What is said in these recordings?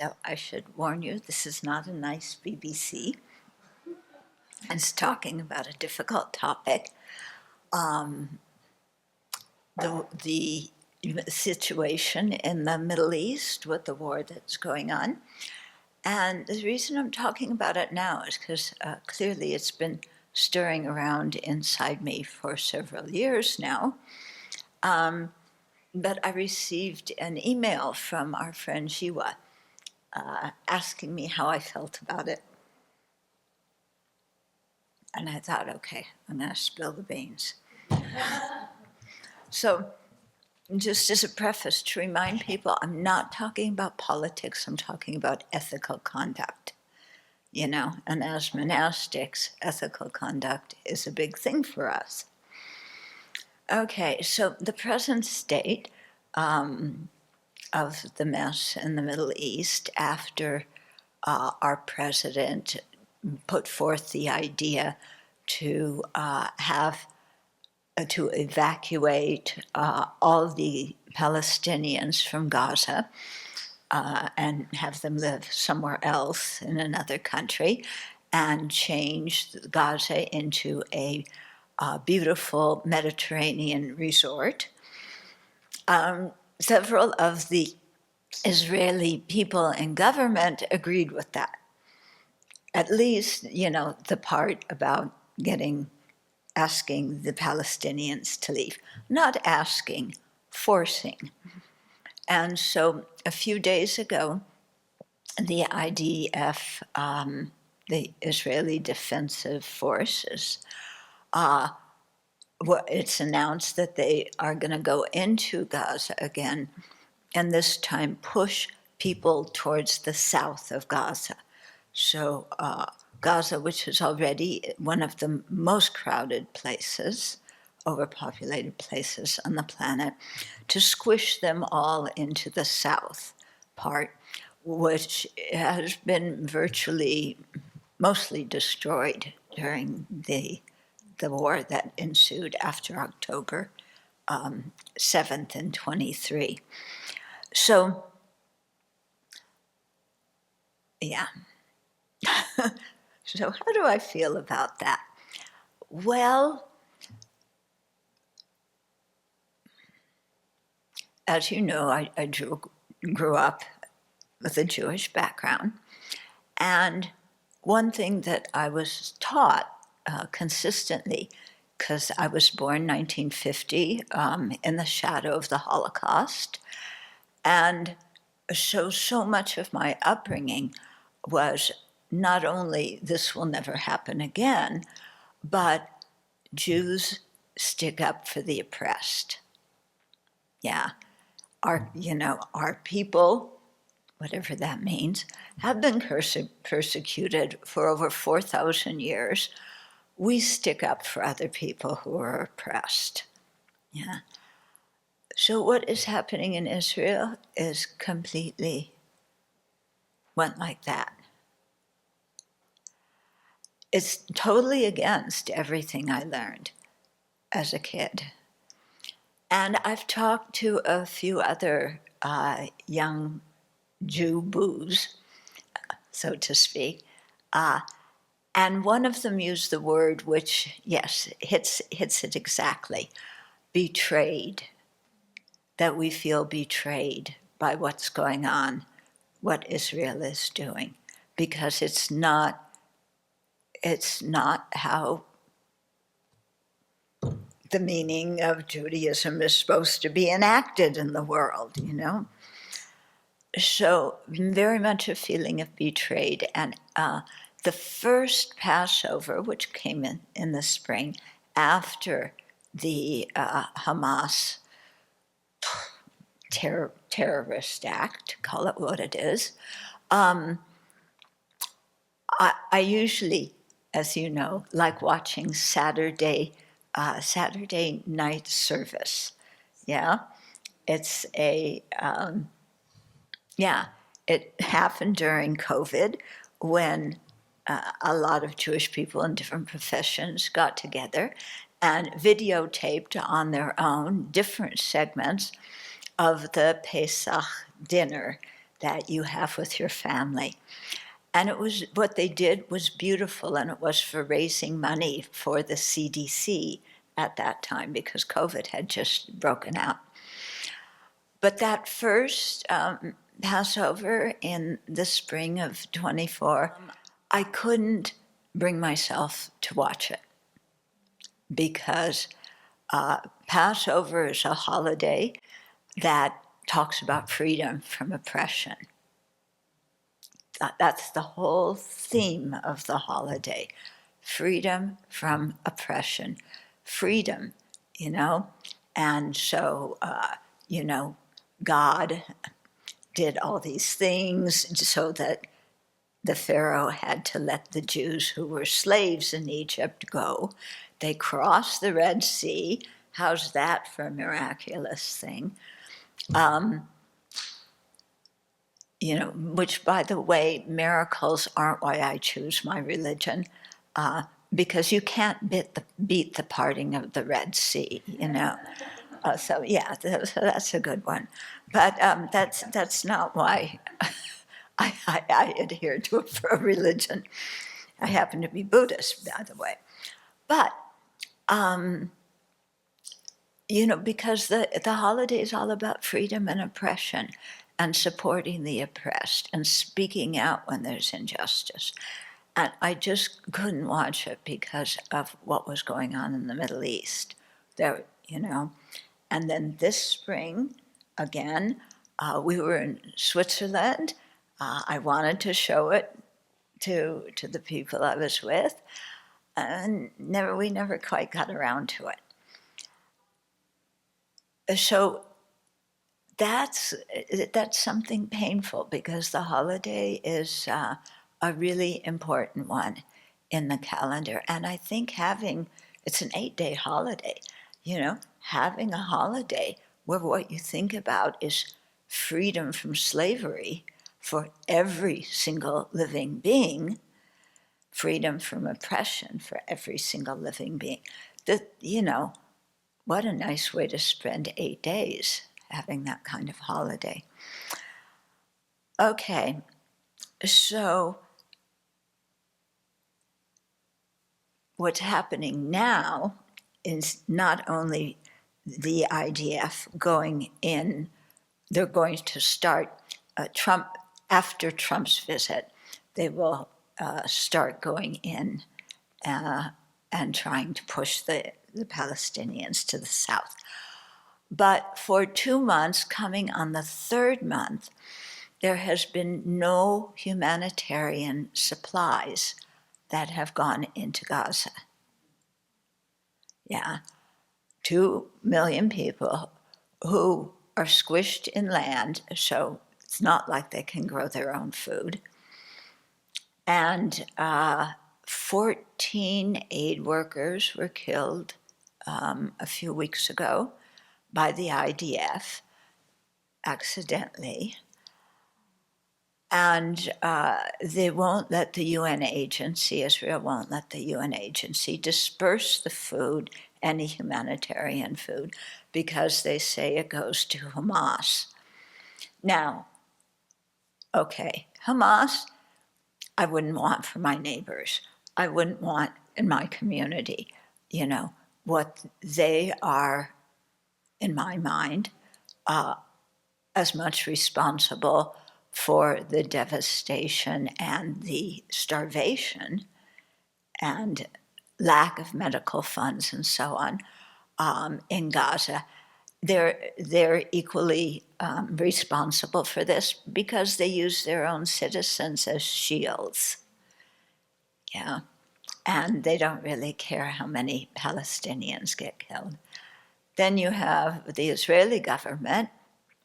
So I should warn you, this is not a nice BBC. It's talking about a difficult topic. The situation in the Middle East with the war that's going on. And the reason I'm talking about it now is because clearly it's been stirring around inside me for several years now. But I received an email from our friend Jiwa asking me how I felt about it. And I thought, okay, I'm going to spill the beans. So, just as a preface, to remind people, I'm not talking about politics, I'm talking about ethical conduct. And as monastics, ethical conduct is a big thing for us. Okay, so the present state of the mess in the Middle East after our president put forth the idea to to evacuate all the Palestinians from Gaza and have them live somewhere else in another country, and change Gaza into a beautiful Mediterranean resort. Several of the Israeli people in government agreed with that. At least, the part about asking the Palestinians to leave. Not asking, forcing. And so a few days ago, the IDF, the Israeli Defensive Forces, it's announced that they are going to go into Gaza again, and this time push people towards the south of Gaza. So Gaza, which is already one of the most crowded places, overpopulated places on the planet, to squish them all into the south part, which has been virtually mostly destroyed during the war that ensued after October 7th and 23. So, yeah. So how do I feel about that? Well, as you know, I grew up with a Jewish background. And one thing that I was taught consistently, because I was born 1950 in the shadow of the Holocaust, and so much of my upbringing was not only this will never happen again, but Jews stick up for the oppressed. Yeah, our people, whatever that means, have been persecuted for over 4,000 years. We stick up for other people who are oppressed. Yeah. So what is happening in Israel is completely went like that. It's totally against everything I learned as a kid. And I've talked to a few other young Jew boos, so to speak, and one of them used the word which, yes, hits it exactly, betrayed, that we feel betrayed by what's going on, what Israel is doing, because it's not how the meaning of Judaism is supposed to be enacted in the world, So very much a feeling of betrayed. And the first Passover, which came in the spring, after the Hamas terrorist act, call it what it is, I usually, as you know, like watching Saturday night service. Yeah, it's it happened during COVID when a lot of Jewish people in different professions got together and videotaped on their own different segments of the Pesach dinner that you have with your family. And it was, what they did was beautiful, and it was for raising money for the CDC at that time because COVID had just broken out. But that first Passover in the spring of 24, I couldn't bring myself to watch it because Passover is a holiday that talks about freedom from oppression. That's the whole theme of the holiday, freedom from oppression, freedom, you know? And so, you know, God did all these things so that the Pharaoh had to let the Jews who were slaves in Egypt go. They crossed the Red Sea. How's that for a miraculous thing? You know, which, by the way, miracles aren't why I choose my religion, because you can't beat the parting of the Red Sea, you know. So yeah, so that's a good one. But that's not why I adhere to a religion. I happen to be Buddhist, by the way. But, you know, because the holiday is all about freedom and oppression and supporting the oppressed and speaking out when there's injustice. And I just couldn't watch it because of what was going on in the Middle East. There, you know. And then this spring, again, we were in Switzerland. I wanted to show it to the people I was with, and we never quite got around to it. So that's something painful because the holiday is a really important one in the calendar. And I think it's an 8-day holiday, you know, having a holiday where what you think about is freedom from slavery for every single living being, freedom from oppression for every single living being. You know, what a nice way to spend 8 days, having that kind of holiday. Okay, so what's happening now is not only the IDF going in, they're going to start after Trump's visit, they will start going in and trying to push the Palestinians to the south. But for 2 months, coming on the 3rd month, there has been no humanitarian supplies that have gone into Gaza. Yeah, 2 million people who are squished in land, so it's not like they can grow their own food. And 14 aid workers were killed a few weeks ago by the IDF accidentally. And they won't let the UN agency, Israel won't let the UN agency disperse the food, any humanitarian food, because they say it goes to Hamas. Now, okay, Hamas, I wouldn't want for my neighbors. I wouldn't want in my community. You know, what they are, in my mind, as much responsible for the devastation and the starvation and lack of medical funds and so on in Gaza. They're equally responsible for this because they use their own citizens as shields. Yeah, and they don't really care how many Palestinians get killed. Then you have the Israeli government,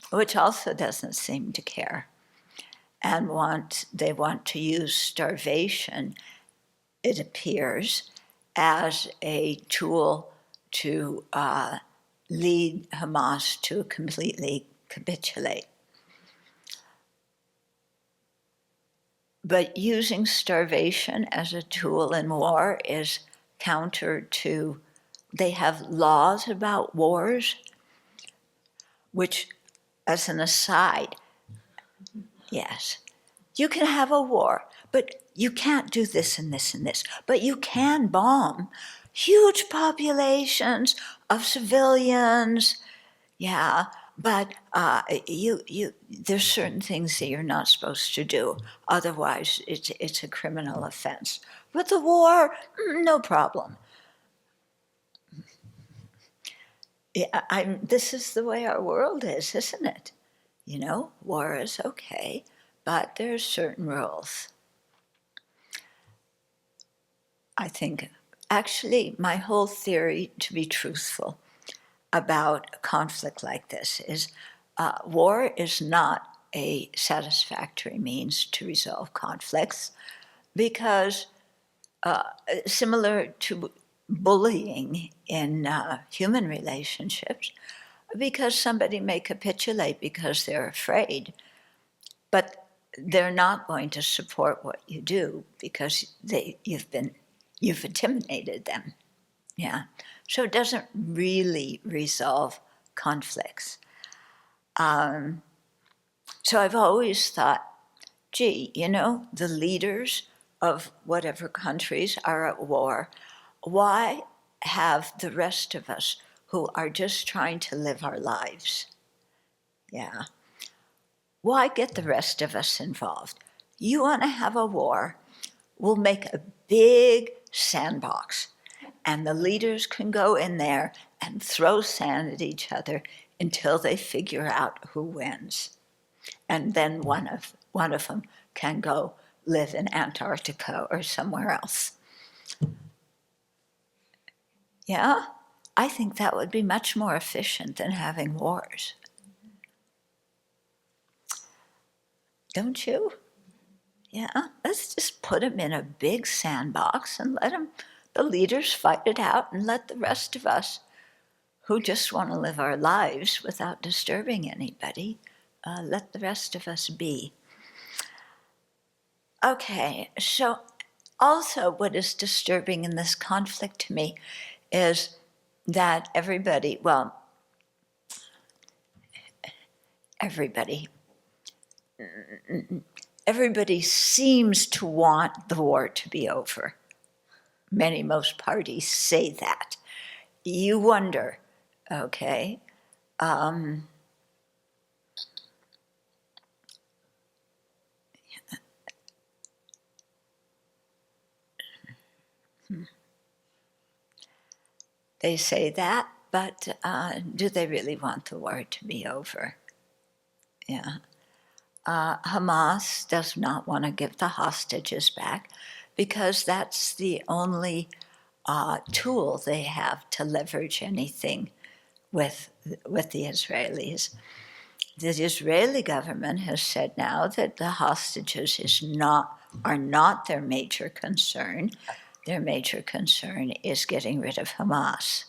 which also doesn't seem to care. And they want to use starvation, it appears, as a tool to lead Hamas to completely capitulate. But using starvation as a tool in war is counter to, they have laws about wars, which, as an aside, Yes. You can have a war, but you can't do this and this and this. But you can bomb huge populations of civilians. Yeah, but there's certain things that you're not supposed to do. Otherwise, it's a criminal offense. But the war, no problem. Yeah, this is the way our world is, isn't it? You know, war is okay, but there's certain rules. I think, actually, my whole theory, to be truthful, about a conflict like this is war is not a satisfactory means to resolve conflicts because similar to bullying in human relationships, because somebody may capitulate because they're afraid, but they're not going to support what you do because you've intimidated them. Yeah. So it doesn't really resolve conflicts. So I've always thought, gee, you know, the leaders of whatever countries are at war, why have the rest of us who are just trying to live our lives? Yeah. Why get the rest of us involved? You want to have a war, we'll make a big sandbox, and the leaders can go in there and throw sand at each other until they figure out who wins. And then one of them can go live in Antarctica or somewhere else. Yeah, I think that would be much more efficient than having wars. Don't you? Yeah, let's just put them in a big sandbox and let the leaders fight it out, and let the rest of us who just want to live our lives without disturbing anybody, let the rest of us be. Okay, so also what is disturbing in this conflict to me is that everybody seems to want the war to be over. Most parties say that. You wonder, okay, they say that, but do they really want the war to be over? Yeah. Hamas does not want to give the hostages back because that's the only tool they have to leverage anything with the Israelis. The Israeli government has said now that the hostages are not their major concern. Their major concern is getting rid of Hamas.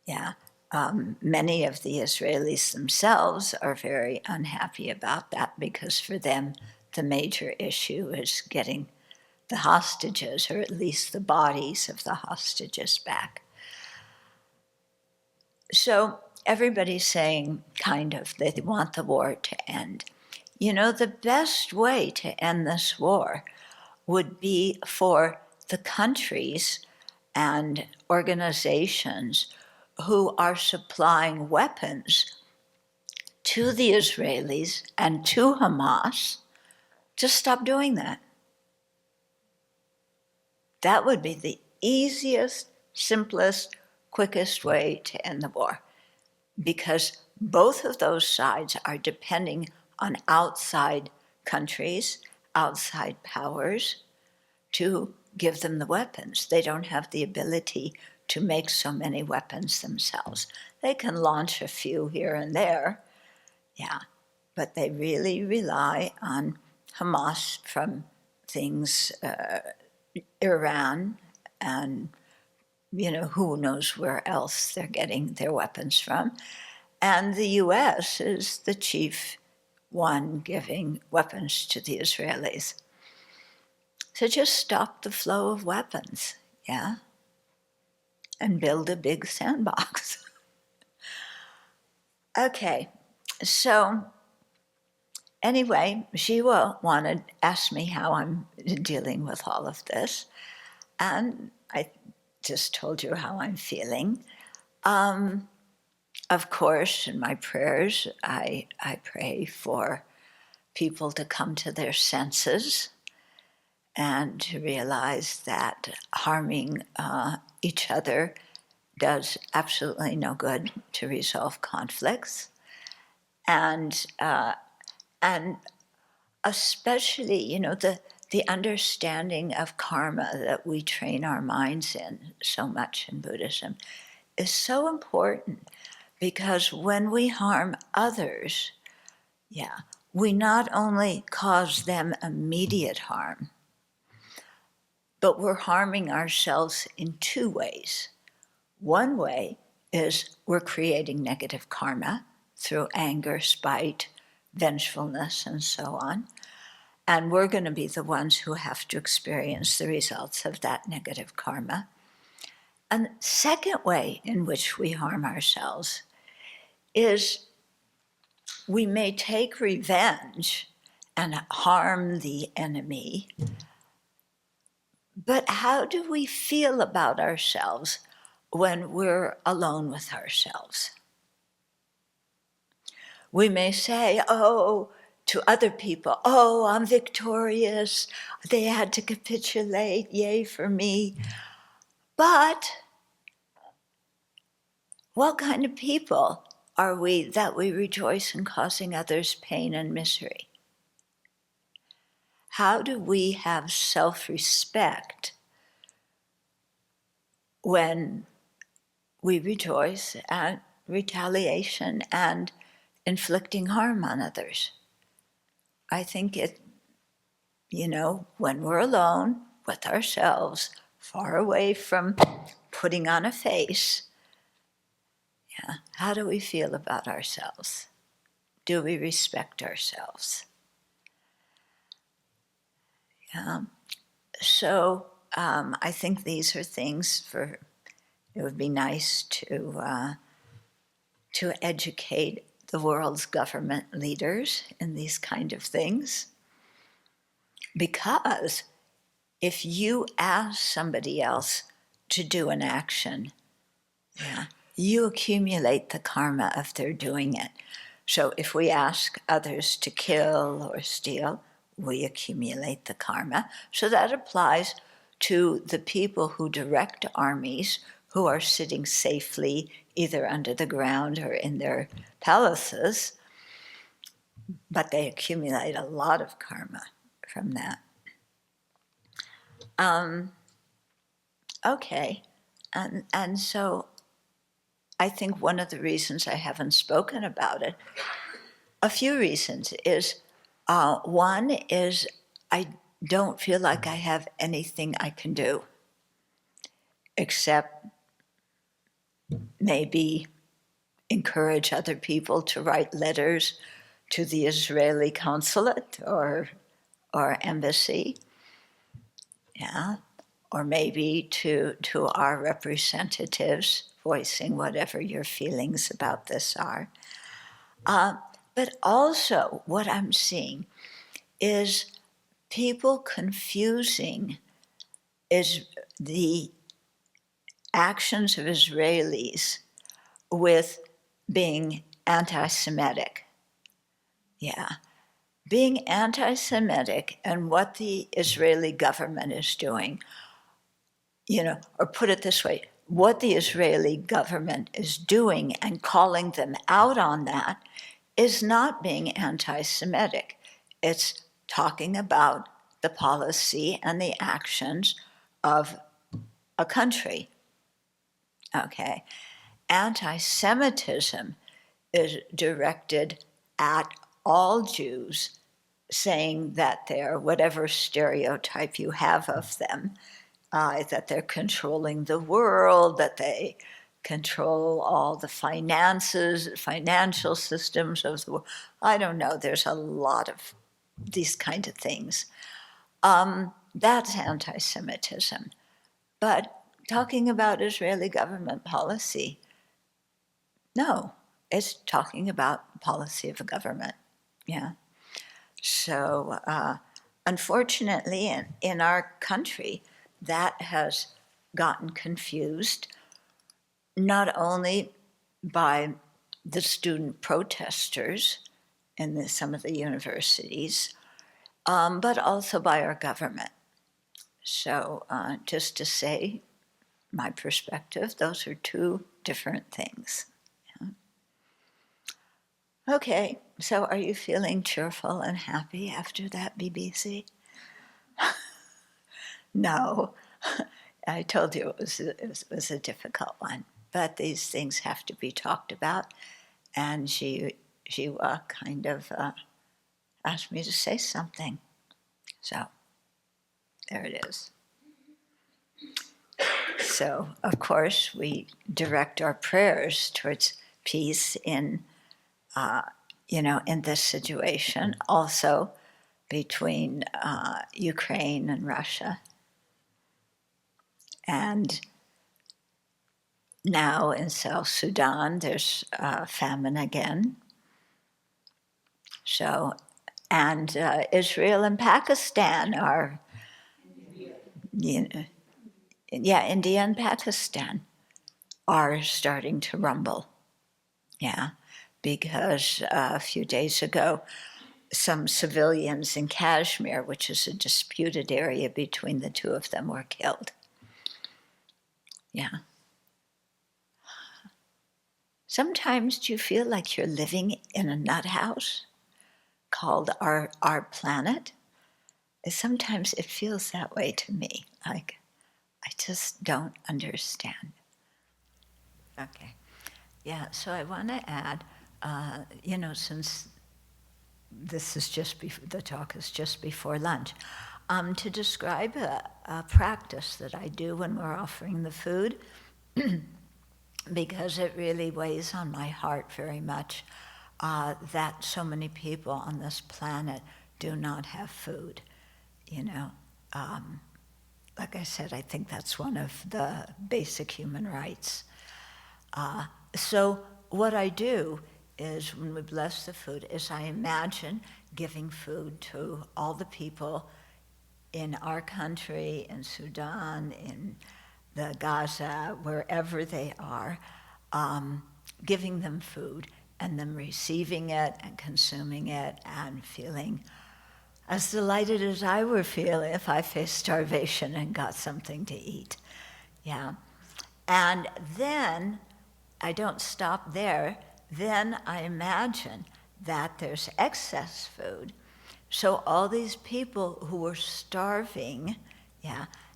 Yeah. Many of the Israelis themselves are very unhappy about that because for them the major issue is getting the hostages, or at least the bodies of the hostages, back. So everybody's saying kind of they want the war to end. You know, the best way to end this war would be for the countries and organizations who are supplying weapons to the Israelis and to Hamas to stop doing that. That would be the easiest, simplest, quickest way to end the war, because both of those sides are depending on outside countries, outside powers, to give them the weapons. They don't have the ability to make so many weapons themselves. They can launch a few here and there, yeah, but they really rely on Hamas from things, Iran, and who knows where else they're getting their weapons from. And the US is the chief one giving weapons to the Israelis. So just stop the flow of weapons, yeah? And build a big sandbox. Okay, so anyway, asked me how I'm dealing with all of this, and I just told you how I'm feeling. Of course, in my prayers, I pray for people to come to their senses and to realize that harming each other does absolutely no good to resolve conflicts, and and especially, the understanding of karma that we train our minds in so much in Buddhism is so important, because when we harm others, we not only cause them immediate harm, but we're harming ourselves in two ways. One way is we're creating negative karma through anger, spite, vengefulness, and so on. And we're going to be the ones who have to experience the results of that negative karma. And the second way in which we harm ourselves is we may take revenge and harm the enemy, but how do we feel about ourselves when we're alone with ourselves? We may say, to other people, I'm victorious, they had to capitulate, yay for me. But what kind of people are we that we rejoice in causing others pain and misery? How do we have self-respect when we rejoice at retaliation and inflicting harm on others? I think when we're alone with ourselves, far away from putting on a face, how do we feel about ourselves? Do we respect ourselves? So I think these are things it would be nice to educate the world's government leaders in these kind of things. Because if you ask somebody else to do an action, you accumulate the karma of their doing it. So if we ask others to kill or steal, we accumulate the karma. So that applies to the people who direct armies, who are sitting safely either under the ground or in their palaces, but they accumulate a lot of karma from that. Okay, and so I think one of the reasons I haven't spoken about it, a few reasons, is one is I don't feel like I have anything I can do except maybe encourage other people to write letters to the Israeli consulate or embassy, or maybe to our representatives, voicing whatever your feelings about this are. But also what I'm seeing is people confusing the actions of Israelis with being anti-Semitic. Being anti-Semitic and what the Israeli government is doing, or put it this way, what the Israeli government is doing and calling them out on that is not being anti-Semitic. It's talking about the policy and the actions of a country. Okay. Anti-Semitism is directed at all Jews, saying that they're, whatever stereotype you have of them, that they're controlling the world, that they control all the financial systems of the world. I don't know, there's a lot of these kind of things. That's anti-Semitism. But talking about Israeli government policy, no, it's talking about the policy of a government. Yeah. So unfortunately, in our country, that has gotten confused not only by the student protesters in some of the universities, but also by our government. So just to say my perspective, those are two different things. Yeah. Okay, so are you feeling cheerful and happy after that BBC? No, I told you it was a difficult one, but these things have to be talked about, and she kind of asked me to say something. So there it is. So, of course, we direct our prayers towards peace in this situation, also between Ukraine and Russia. And now in South Sudan, there's famine again. So, and Israel and Pakistan are, India and Pakistan are starting to rumble. Yeah, because a few days ago, some civilians in Kashmir, which is a disputed area between the two of them, were killed. Yeah. Sometimes do you feel like you're living in a nut house called our planet? Sometimes it feels that way to me. Like, I just don't understand. Okay. Yeah, so I want to add, since this is the talk is just before lunch, to describe a practice that I do when we're offering the food, because it really weighs on my heart very much that so many people on this planet do not have food. Like I said, I think that's one of the basic human rights. So what I do is, when we bless the food, is I imagine giving food to all the people in our country, in Sudan, in the Gaza, wherever they are, giving them food and them receiving it and consuming it and feeling as delighted as I would feel if I faced starvation and got something to eat. Yeah. And then I don't stop there. Then I imagine that there's excess food. So all these people who were starving,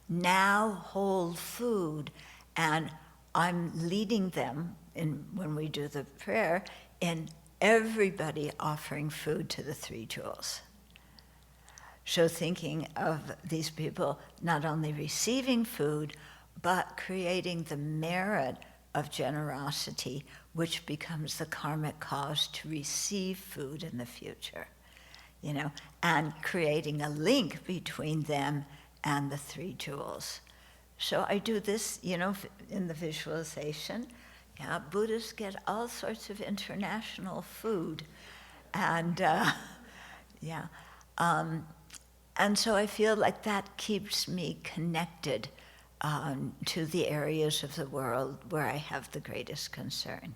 now hold food, and I'm leading them when we do the prayer, in everybody offering food to the three jewels. So thinking of these people not only receiving food, but creating the merit of generosity, which becomes the karmic cause to receive food in the future, and creating a link between them and the three jewels. So I do this, in the visualization. Yeah, Buddhists get all sorts of international food, and and so I feel like that keeps me connected to the areas of the world where I have the greatest concern.